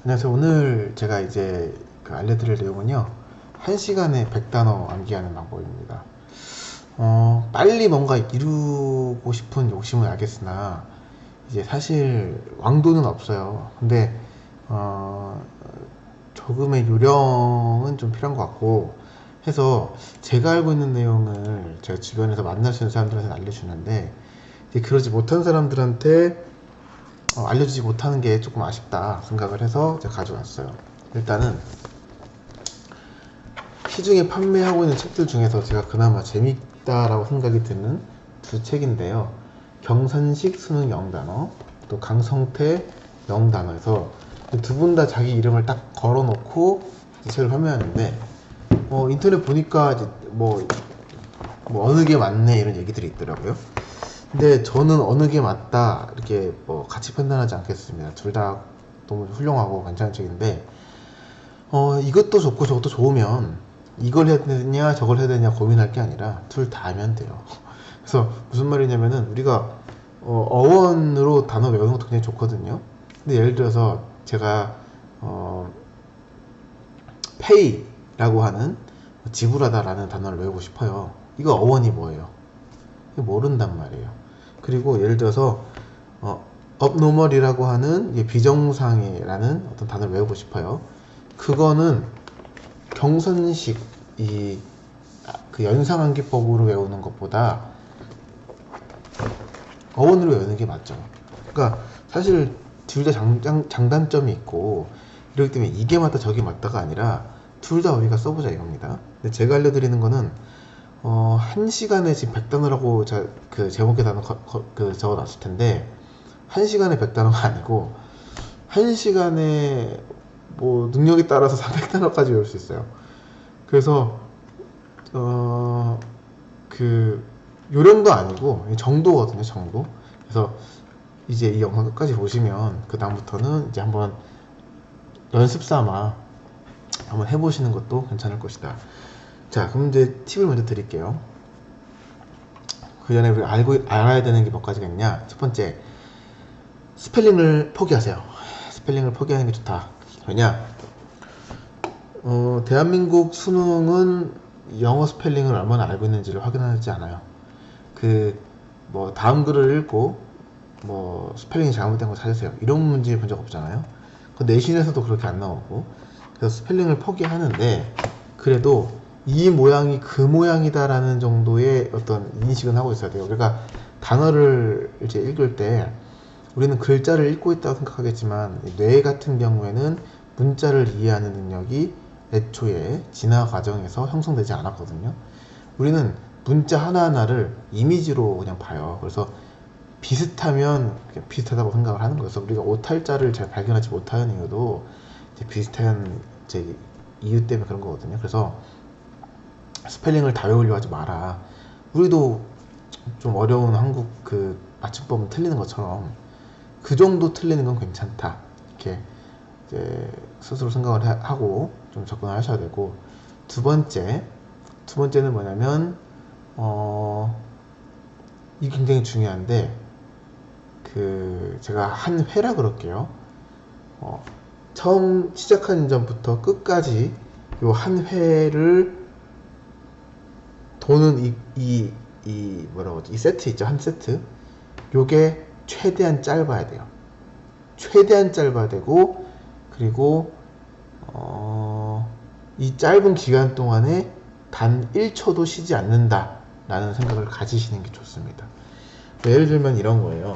안녕하세요. 오늘 제가 이제 알려드릴 내용은요, 1시간에 100단어 암기하는 방법입니다. 빨리 뭔가 이루고 싶은 욕심은 알겠으나, 이제 사실 왕도는 없어요. 근데, 조금의 요령은 좀 필요한 것 같고, 해서 제가 알고 있는 내용을 제가 주변에서 만날 수 있는 사람들한테 알려주는데, 이제 그러지 못한 사람들한테 알려주지 못하는 게 조금 아쉽다 생각을 해서 제가 가져왔어요. 일단은 시중에 판매하고 있는 책들 중에서 제가 그나마 재밌다라고 생각이 드는 두 책인데요. 경산식 수능 영단어, 또 강성태 영단어에서 두 분 다 자기 이름을 딱 걸어놓고 이 책을 판매하는데, 인터넷 보니까 이제 어느 게 맞네 이런 얘기들이 있더라고요. 근데 저는 어느 게 맞다 이렇게 같이 판단하지 않겠습니다. 둘 다 너무 훌륭하고 괜찮은 책인데, 이것도 좋고 저것도 좋으면 이걸 해야 되냐 저걸 해야 되냐 고민할 게 아니라 둘 다 하면 돼요. 그래서 무슨 말이냐면은, 우리가 어원으로 단어 외우는 것도 굉장히 좋거든요. 근데 예를 들어서 제가 pay라고 하는 지불하다라는 단어를 외우고 싶어요. 이거 어원이 뭐예요? 모른단 말이에요. 그리고 예를 들어서 abnormal이라고 하는 비정상이라는 어떤 단어를 외우고 싶어요. 그거는 경선식 그 연상암기법으로 외우는 것보다 어원으로 외우는 게 맞죠. 그러니까 사실 둘 다 장단점이 있고, 이렇기 때문에 이게 맞다 저게 맞다가 아니라 둘 다 우리가 써보자 이겁니다. 근데 제가 알려드리는 거는 1시간에 지금 100단어라고 그 제목에 단어 적어놨을 텐데, 1시간에 100단어가 아니고 1시간에 능력에 따라서 300단어까지 외울 수 있어요. 그래서 그 요령도 아니고 정도거든요, 정도. 그래서 이제 이 영상 끝까지 보시면 그 다음부터는 이제 한번 연습 삼아 한번 해보시는 것도 괜찮을 것이다. 자, 그럼 이제 팁을 먼저 드릴게요. 그 전에 우리가 알아야 되는 게 몇 가지가 있냐. 첫 번째, 스펠링을 포기하세요. 스펠링을 포기하는 게 좋다. 왜냐, 대한민국 수능은 영어 스펠링을 얼마나 알고 있는지를 확인하지 않아요. 다음 글을 읽고 스펠링이 잘못된 거 찾으세요, 이런 문제 본 적 없잖아요. 그 내신에서도 그렇게 안 나오고. 그래서 스펠링을 포기하는데, 그래도 이 모양이 그 모양이다라는 정도의 어떤 인식은 하고 있어야 돼요. 우리가 단어를 이제 읽을 때 우리는 글자를 읽고 있다고 생각하겠지만, 뇌 같은 경우에는 문자를 이해하는 능력이 애초에 진화 과정에서 형성되지 않았거든요. 우리는 문자 하나하나를 이미지로 그냥 봐요. 그래서 비슷하면 그냥 비슷하다고 생각을 하는 거예요. 그래서 우리가 오탈자를 잘 발견하지 못하는 이유도 이제 비슷한 이유 때문에 그런 거거든요. 그래서 스펠링을 다 외우려고 하지 마라. 우리도 좀 어려운 한국 그 맞춤법은 틀리는 것처럼 그 정도 틀리는 건 괜찮다, 이렇게 이제 스스로 생각을 하고 좀 접근을 하셔야 되고. 두 번째는 뭐냐면, 이게 굉장히 중요한데, 제가 한 회라 그럴게요. 처음 시작하는 전부터 끝까지 요 한 회를 도는 이 세트 있죠, 한 세트. 요게 최대한 짧아야 돼요. 최대한 짧아야 되고, 그리고 이 짧은 기간 동안에 단 1초도 쉬지 않는다 라는 생각을 가지시는 게 좋습니다. 예를 들면 이런 거예요.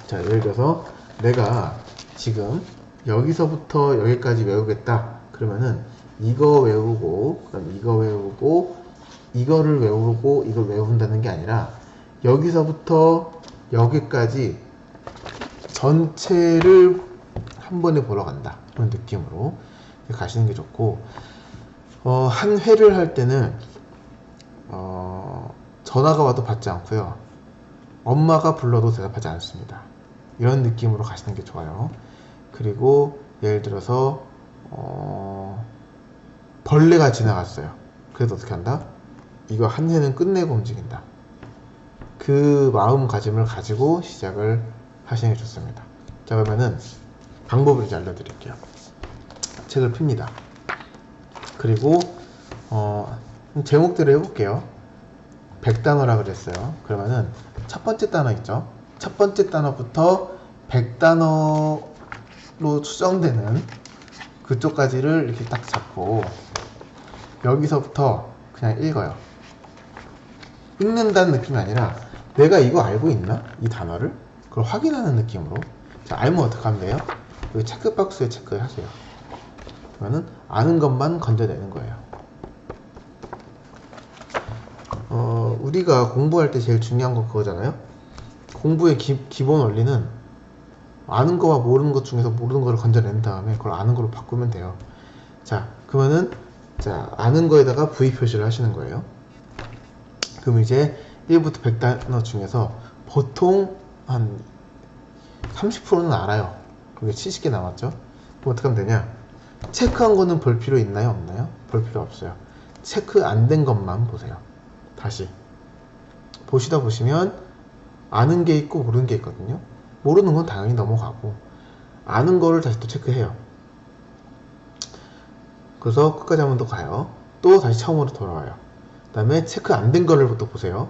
자, 예를 들어서 내가 지금 여기서부터 여기까지 외우겠다 그러면은, 이거 외우고 그다음 이거 외우고 이거를 외우고 이걸 외운다는 게 아니라, 여기서부터 여기까지 전체를 한 번에 보러 간다, 그런 느낌으로 가시는 게 좋고, 한 회를 할 때는 전화가 와도 받지 않고요, 엄마가 불러도 대답하지 않습니다. 이런 느낌으로 가시는 게 좋아요. 그리고 예를 들어서 벌레가 지나갔어요. 그래서 어떻게 한다? 이거 한 회는 끝내고 움직인다. 그 마음가짐을 가지고 시작을 하시는 게 좋습니다. 자, 그러면은 방법을 이제 알려드릴게요. 책을 핍니다. 그리고 제목대로 해볼게요. 100단어라 그랬어요. 그러면은 첫 번째 단어 있죠. 첫 번째 단어부터 100단어로 추정되는 그쪽까지를 이렇게 딱 잡고 여기서부터 그냥 읽어요. 읽는다는 느낌이 아니라 내가 이거 알고 있나? 이 단어를? 그걸 확인하는 느낌으로. 자, 알면 어떻게 하면 돼요? 여기 체크박스에 체크하세요. 그러면은 아는 것만 건져내는 거예요. 우리가 공부할 때 제일 중요한 거 그거잖아요. 공부의 기본 원리는 아는 거와 모르는 것 중에서 모르는 거를 건져낸 다음에 그걸 아는 거로 바꾸면 돼요. 자, 그러면은 자, 아는 거에다가 V 표시를 하시는 거예요. 그럼 이제 1부터 100단어 중에서 보통 한 30%는 알아요. 그게 70개 남았죠. 그럼 어떻게 하면 되냐? 체크한 거는 볼 필요 있나요? 없나요? 볼 필요 없어요. 체크 안 된 것만 보세요. 다시 보시다 보시면 아는 게 있고 모르는 게 있거든요. 모르는 건 당연히 넘어가고 아는 거를 다시 또 체크해요. 그래서 끝까지 한 번 더 가요. 또 다시 처음으로 돌아와요. 그 다음에 체크 안 된 거를 또 보세요.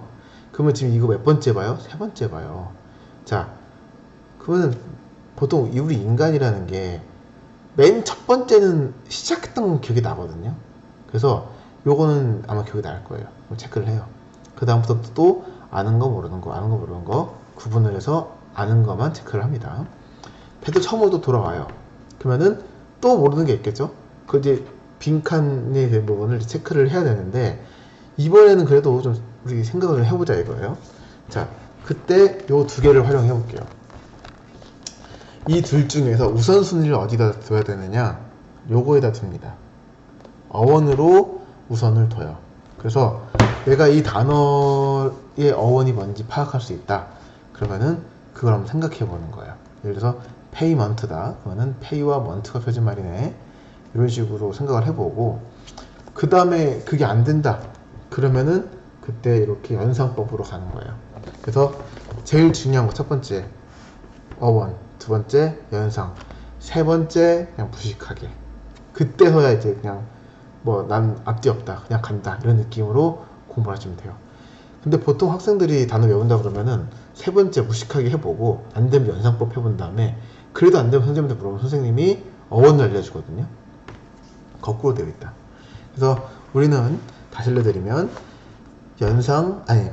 그러면 지금 이거 몇 번째 봐요? 세 번째 봐요. 자, 그러면 보통 우리 인간이라는 게 맨 첫 번째는 시작했던 건 기억이 나거든요. 그래서 요거는 아마 기억이 날 거예요. 체크를 해요. 그 다음부터 또 아는 거 모르는 거 아는 거 모르는 거 구분을 해서 아는 것만 체크를 합니다. 그래도 처음으로 또 돌아와요. 그러면은 또 모르는 게 있겠죠. 그 이제 빈칸에 된 부분을 체크를 해야 되는데 이번에는 그래도 좀 우리 생각을 좀 해보자 이거예요. 자, 그때 요 두 개를 활용해 볼게요. 이 둘 중에서 우선순위를 어디다 둬야 되느냐? 요거에다 둡니다. 어원으로 우선을 둬요. 그래서 내가 이 단어의 어원이 뭔지 파악할 수 있다. 그러면은 그걸 한번 생각해 보는 거예요. 예를 들어서 payment다. 그러면은 pay와 month가 표준말이네. 이런 식으로 생각을 해보고 그 다음에 그게 안 된다. 그러면은 그때 이렇게 연상법으로 가는 거예요. 그래서 제일 중요한 거 첫 번째 어원, 두 번째 연상, 세 번째 그냥 무식하게. 그때서야 이제 그냥 뭐 난 앞뒤 없다 그냥 간다 이런 느낌으로 공부를 하시면 돼요. 근데 보통 학생들이 단어 외운다 그러면은 세 번째 무식하게 해보고 안 되면 연상법 해본 다음에 그래도 안 되면 선생님한테 물어보면 선생님이 어원을 알려주거든요. 거꾸로 되어 있다. 그래서 우리는 다시 알려드리면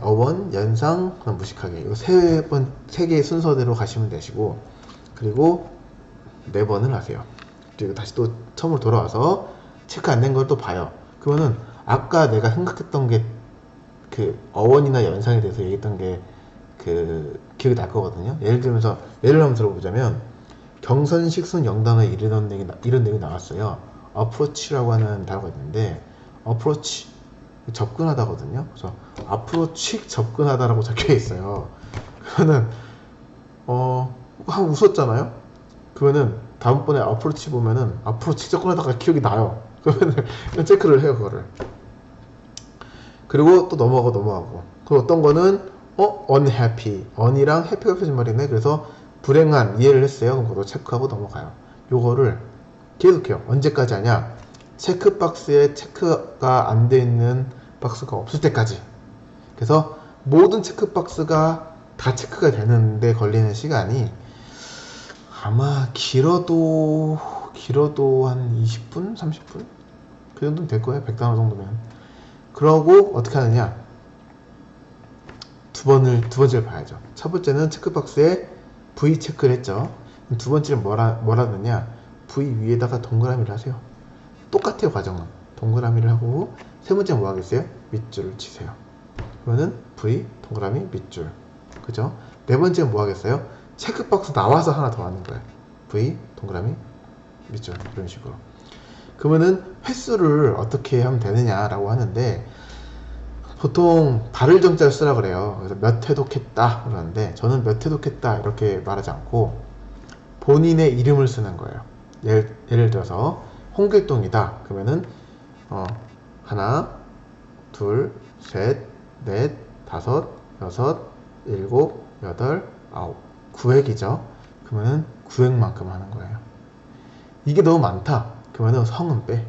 어원, 연상, 그럼 무식하게 이 세 개의 순서대로 가시면 되시고 그리고 4번을 하세요. 그리고 다시 또 처음으로 돌아와서 체크 안 된 걸 또 봐요. 그러면은 아까 내가 생각했던 게 그 어원이나 연상에 대해서 얘기했던 게 그 기억이 날 거거든요. 예를 한번 들어보자면 경선, 식순, 영단어에 이런 내용이 나왔어요. approach라고 하는 단어가 있는데 approach 접근하다거든요. 그래서 approach 접근하다라고 적혀 있어요. 그러면은 한번 웃었잖아요. 그러면은 다음번에 approach 보면은 approach 접근하다가 기억이 나요. 그러면은 체크를 해요 그거를. 그리고 또 넘어가고 그리고 어떤 거는 unhappy un이랑 happy가 표준말이네. 그래서 불행한 이해를 했어요. 그럼 그것도 체크하고 넘어가요. 요거를 계속해요. 언제까지 하냐? 체크박스에 체크가 안 돼 있는 박스가 없을 때까지. 그래서 모든 체크박스가 다 체크가 되는데 걸리는 시간이 아마 길어도 한 20분? 30분? 그 정도면 될 거예요. 100단어 정도면. 그러고 어떻게 하느냐? 두 번째를 봐야죠. 첫 번째는 체크박스에 V 체크를 했죠. 두 번째는 뭐라 하느냐? V 위에다가 동그라미를 하세요. 똑같아요, 과정은. 동그라미를 하고, 세 번째는 뭐 하겠어요? 밑줄을 치세요. 그러면은 V, 동그라미, 밑줄. 그죠? 네 번째는 뭐 하겠어요? 체크박스 나와서 하나 더 하는 거예요. V, 동그라미, 밑줄. 이런 식으로. 그러면은 횟수를 어떻게 하면 되느냐라고 하는데, 보통 발을 정자를 쓰라 그래요. 그래서 몇 회독했다 그러는데 저는 몇 회독했다 이렇게 말하지 않고 본인의 이름을 쓰는 거예요. 예를 들어서 홍길동이다 그러면은 하나, 둘, 셋, 넷, 다섯, 여섯, 일곱, 여덟, 아홉 9획이죠. 그러면은 9획만큼 하는 거예요. 이게 너무 많다. 그러면은 성은 빼.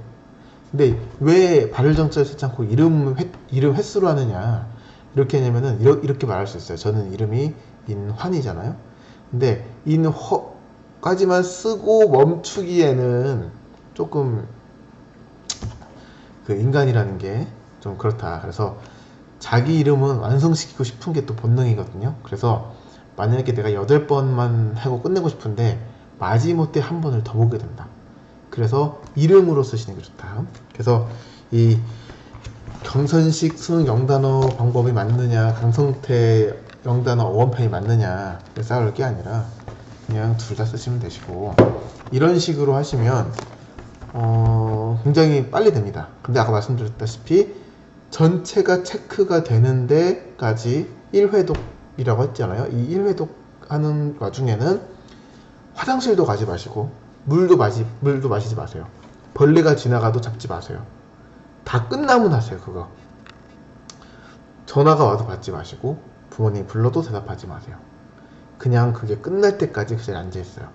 근데 왜 발을 정자를 쓰지 않고 이름 횟수로 하느냐? 이렇게 하냐면은 이렇게 말할 수 있어요. 저는 이름이 인환이잖아요. 근데 인허까지만 쓰고 멈추기에는 조금 그 인간이라는 게 좀 그렇다. 그래서 자기 이름은 완성시키고 싶은 게 또 본능이거든요. 그래서 만약에 내가 8번만 하고 끝내고 싶은데 마지못해 한 번을 더 보게 된다. 그래서 이름으로 쓰시는 게 좋다. 그래서 이 경선식 수능 영단어 방법이 맞느냐, 강성태 영단어 어원편이 맞느냐 싸울 게 아니라 그냥 둘 다 쓰시면 되시고, 이런 식으로 하시면 굉장히 빨리 됩니다. 근데 아까 말씀드렸다시피 전체가 체크가 되는 데까지 1회독이라고 했잖아요. 이 1회독 하는 와중에는 화장실도 가지 마시고 물도 마시지 마세요. 벌레가 지나가도 잡지 마세요. 다 끝나면 하세요. 그거 전화가 와도 받지 마시고 부모님 불러도 대답하지 마세요. 그냥 그게 끝날 때까지 그 자리에 앉아 있어요.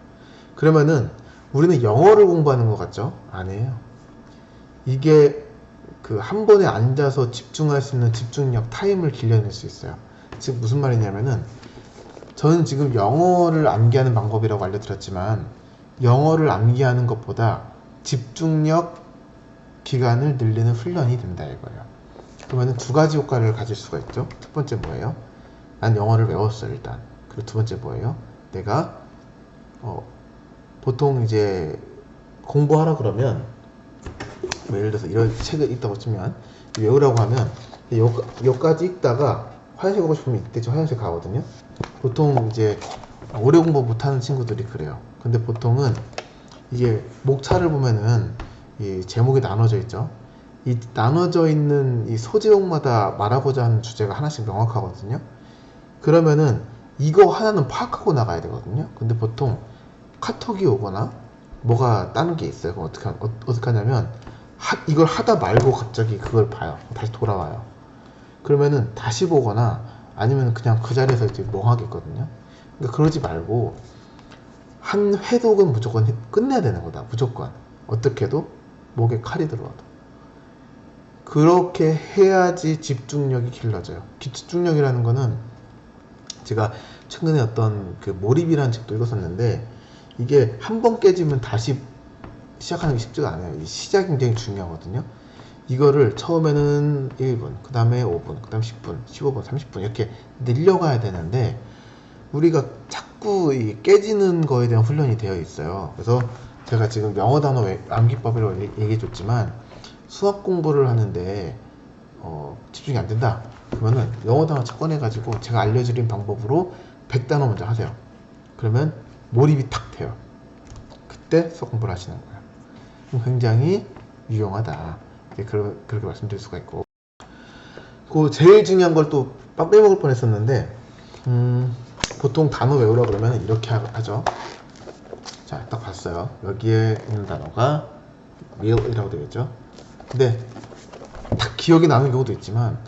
그러면은 우리는 영어를 공부하는 것 같죠? 아니에요. 이게 그 한 번에 앉아서 집중할 수 있는 집중력 타임을 길러낼 수 있어요. 즉 무슨 말이냐면은, 저는 지금 영어를 암기하는 방법이라고 알려드렸지만 영어를 암기하는 것보다 집중력 기간을 늘리는 훈련이 된다 이거예요. 그러면 두 가지 효과를 가질 수가 있죠. 첫 번째 뭐예요? 난 영어를 외웠어 일단. 그리고 두 번째 뭐예요? 내가 보통 이제 공부하라 그러면 뭐 예를 들어서 이런 책을 읽다고 치면 외우라고 하면 여기까지 읽다가 화장실 가고 싶으면 이때 저 화장실 가거든요. 보통 이제 오래 공부 못하는 친구들이 그래요. 근데 보통은 이게 목차를 보면은 이 제목이 나눠져 있죠. 이 나눠져 있는 이 소제목마다 말하고자 하는 주제가 하나씩 명확하거든요. 그러면은 이거 하나는 파악하고 나가야 되거든요. 근데 보통 카톡이 오거나 뭐가 다른 게 있어요. 그럼 어떻게 하냐면 이걸 하다 말고 갑자기 그걸 봐요. 다시 돌아와요. 그러면은 다시 보거나 아니면 그냥 그 자리에서 이제 멍하겠거든요. 그러니까 그러지 말고 한 회독은 무조건 끝내야 되는 거다. 무조건. 어떻게 해도 목에 칼이 들어와도. 그렇게 해야지 집중력이 길러져요. 집중력이라는 거는 제가 최근에 어떤 그 몰입이라는 책도 읽었었는데, 이게 한 번 깨지면 다시 시작하는 게 쉽지가 않아요. 이 시작이 굉장히 중요하거든요. 이거를 처음에는 1분, 그 다음에 5분, 그 다음 10분, 15분, 30분 이렇게 늘려가야 되는데 우리가 자꾸 이 깨지는 거에 대한 훈련이 되어 있어요. 그래서 제가 지금 영어 단어 암기법이라고 얘기해 줬지만 수학 공부를 하는데 집중이 안 된다. 그러면은 영어 단어 첫 꺼내 가지고 제가 알려드린 방법으로 100단어 먼저 하세요. 그러면 몰입이 탁 돼요. 그때 수학 공부를 하시는 거예요. 굉장히 유용하다. 그렇게 말씀드릴 수가 있고, 그 제일 중요한 걸 또 빼먹을 뻔했었는데, 보통 단어 외우라 그러면 이렇게 하죠. 자, 딱 봤어요. 여기에 있는 단어가 will이라고 되어 있죠. 근데 딱 기억이 나는 경우도 있지만,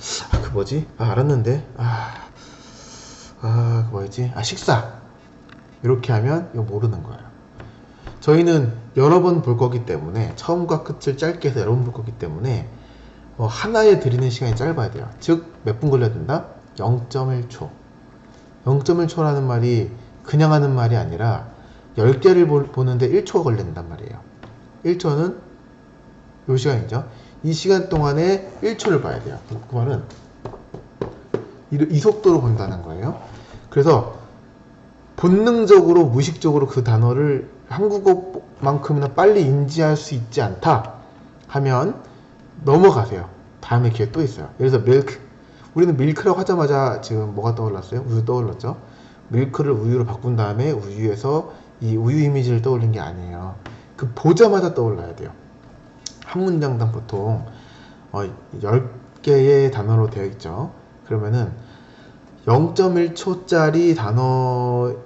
그 뭐지? 알았는데, 그 뭐였지? 식사. 이렇게 하면 이거 모르는 거예요. 저희는 여러 번 볼 거기 때문에, 처음과 끝을 짧게 해서 여러 번 볼 거기 때문에 하나에 들이는 시간이 짧아야 돼요. 즉 몇 분 걸려야 된다? 0.1초. 0.1초라는 말이 그냥 하는 말이 아니라 10개를 보는데 1초가 걸린단 말이에요. 1초는 요 시간이죠. 이 시간 동안에 1초를 봐야 돼요. 그 말은 이 속도로 본다는 거예요. 그래서 본능적으로 무의식적으로 그 단어를 한국어만큼이나 빨리 인지할 수 있지 않다 하면 넘어가세요. 다음에 기회 또 있어요. 예를 들어서 밀크. 우리는 밀크라고 하자마자 지금 뭐가 떠올랐어요? 우유 떠올랐죠? 밀크를 우유로 바꾼 다음에 우유에서 이 우유 이미지를 떠올린 게 아니에요. 그 보자마자 떠올라야 돼요. 한 문장당 보통 10개의 단어로 되어 있죠. 그러면은 0.1초짜리 단어로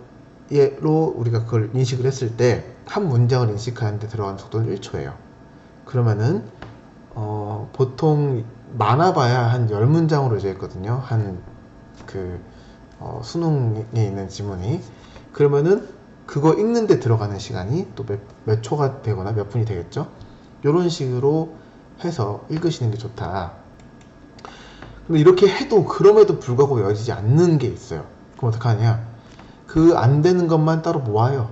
우리가 그걸 인식을 했을 때 한 문장을 인식하는데 들어가는 속도는 1초예요. 그러면은 보통 많아봐야 한 10문장으로 되어 있거든요. 수능에 있는 지문이. 그러면은 그거 읽는데 들어가는 시간이 또 몇 초가 되거나 몇 분이 되겠죠. 이런 식으로 해서 읽으시는 게 좋다. 근데 이렇게 해도 그럼에도 불구하고 외워지지 않는 게 있어요. 그럼 어떡하냐? 그 안 되는 것만 따로 모아요.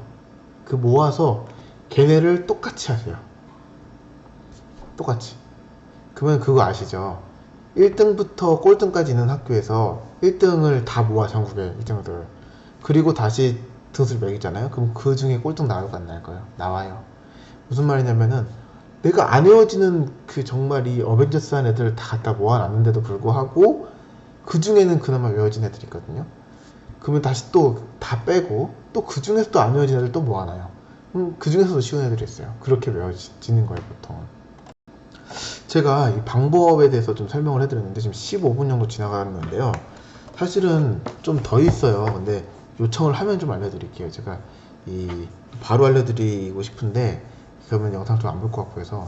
그 모아서 걔네를 똑같이 하세요. 똑같이. 그러면 그거 아시죠? 1등부터 꼴등까지 있는 학교에서 1등을 다 모아, 전국에 1등들. 그리고 다시 등수를 매기잖아요. 그럼 그 중에 꼴등 나올까 안 나올까요? 나와요. 무슨 말이냐면은 내가 안 외워지는 그 정말 이 어벤져스 한 애들 다 갖다 모아놨는데도 불구하고 그 중에는 그나마 외워진 애들이 있거든요. 그러면 다시 또 다 빼고 또 그 중에서 또 안 외워진 애들 또 모아놔요. 그 중에서도 쉬운 애들이 있어요. 그렇게 외워지는 거예요, 보통은. 제가 이 방법에 대해서 좀 설명을 해드렸는데 지금 15분 정도 지나갔는데요. 사실은 좀 더 있어요. 근데 요청을 하면 좀 알려드릴게요. 제가 바로 알려드리고 싶은데 그러면 영상 좀 안 볼 것 같고 해서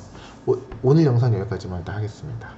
오늘 영상 여기까지만 일단 하겠습니다.